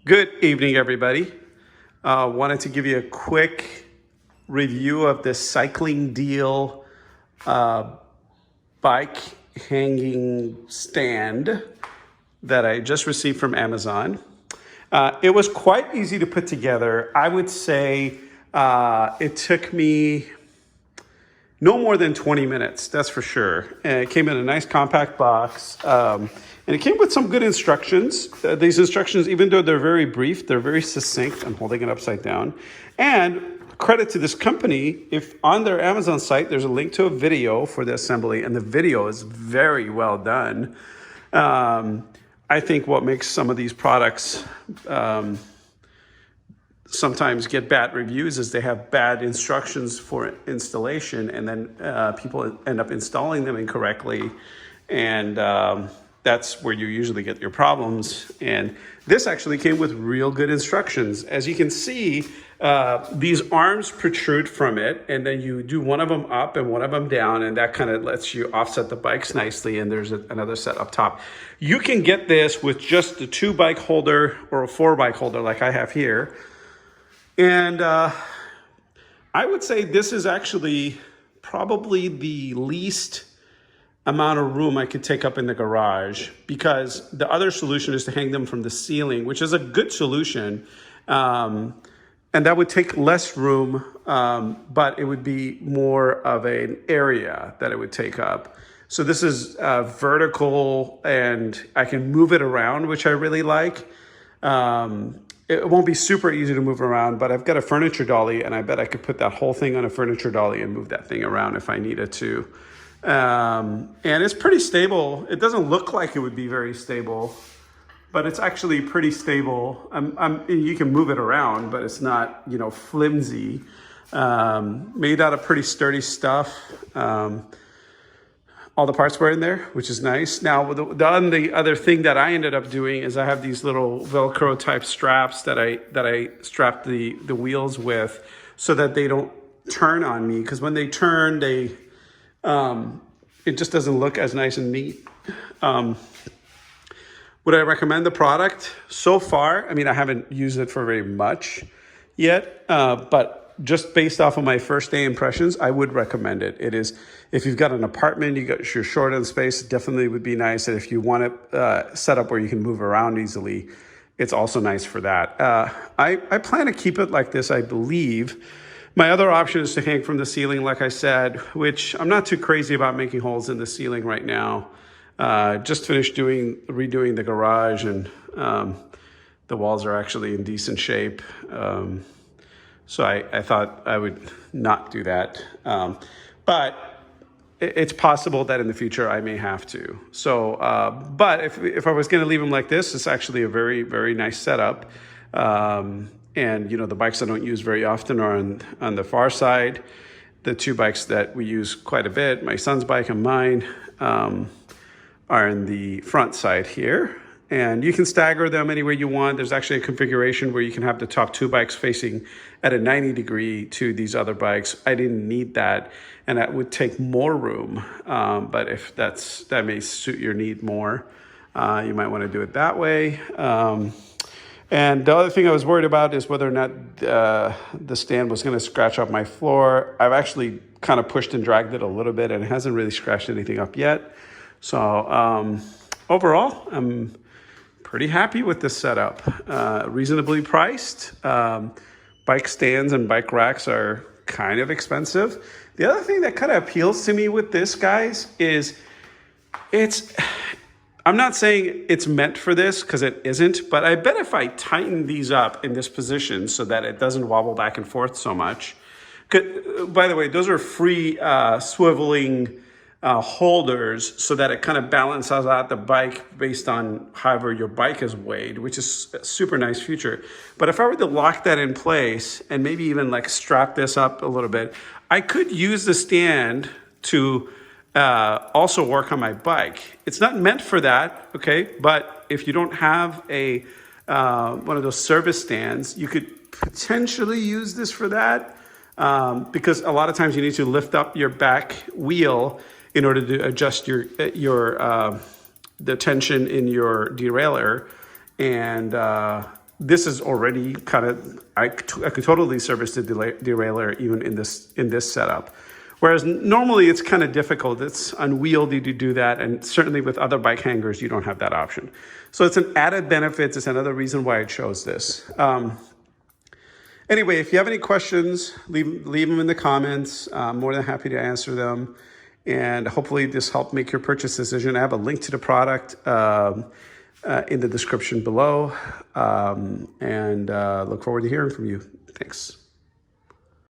Good evening, everybody. Wanted to give you a quick review of this CyclingDeal bike hanging stand that I just received from Amazon. It was quite easy to put together. I would say it took me no more than 20 minutes, that's for sure. And it came in a nice compact box. And it came with some good instructions. These instructions, even though they're very brief, they're very succinct. I'm holding it upside down. And credit to this company, if on their Amazon site, there's a link to a video for the assembly, and the video is very well done. I think what makes some of these products sometimes get bad reviews is they have bad instructions for installation, and then people end up installing them incorrectly. And that's where you usually get your problems. And this actually came with real good instructions. As you can see, these arms protrude from it, and then you do one of them up and one of them down, and that kind of lets you offset the bikes nicely, and there's another set up top. You can get this with just a 2-bike holder or a 4-bike holder like I have here. And I would say this is actually probably the least amount of room I could take up in the garage, because the other solution is to hang them from the ceiling, which is a good solution. And that would take less room, but it would be more of an area that it would take up. So this is vertical, and I can move it around, which I really like. It won't be super easy to move around, but I've got a furniture dolly, and I bet I could put that whole thing on a furniture dolly and move that thing around if I needed to. And it's pretty stable. It doesn't look like it would be very stable, but it's actually pretty stable. You can move it around, but it's not, flimsy. Made out of pretty sturdy stuff. All the parts were in there, which is nice. Now, the other thing that I ended up doing is I have these little Velcro type straps that I strap the wheels with, so that they don't turn on me. Because when they turn, it just doesn't look as nice and neat. Would I recommend the product? So far, I haven't used it for very much yet, but just based off of my first day impressions, I would recommend it. It is, if you've got an apartment, you're short on space, it definitely would be nice. And if you want it set up where you can move around easily, it's also nice for that. I plan to keep it like this, I believe. My other option is to hang from the ceiling, like I said, which I'm not too crazy about making holes in the ceiling right now. Just finished redoing the garage, and the walls are actually in decent shape. So I thought I would not do that. But it's possible that in the future I may have to. So, but if I was going to leave them like this, it's actually a very, very nice setup. And, the bikes I don't use very often are on the far side. The 2 bikes that we use quite a bit, my son's bike and mine, are in the front side here. And you can stagger them any way you want. There's actually a configuration where you can have the top 2 bikes facing at a 90 degree to these other bikes. I didn't need that, and that would take more room. But if that may suit your need more, you might want to do it that way. And the other thing I was worried about is whether or not the stand was going to scratch up my floor. I've actually kind of pushed and dragged it a little bit, and it hasn't really scratched anything up yet. So overall, I'm pretty happy with this setup. Reasonably priced. Bike stands and bike racks are kind of expensive. The other thing that kind of appeals to me with this, guys, is I'm not saying it's meant for this, because it isn't, but I bet if I tighten these up in this position so that it doesn't wobble back and forth so much. By the way, those are free swiveling holders, so that it kind of balances out the bike based on however your bike is weighed, which is a super nice feature. But if I were to lock that in place and maybe even like strap this up a little bit, I could use the stand to also work on my bike. It's not meant for that, okay? But if you don't have one of those service stands, you could potentially use this for that, because a lot of times you need to lift up your back wheel in order to adjust the tension in your derailleur, and this is already kind of, I could totally service the derailleur even in this setup. Whereas normally it's kind of difficult. It's unwieldy to do that. And certainly with other bike hangers, you don't have that option. So it's an added benefit. It's another reason why I chose this. Anyway, if you have any questions, leave them in the comments. I'm more than happy to answer them. And hopefully this helped make your purchase decision. I have a link to the product in the description below. And look forward to hearing from you. Thanks.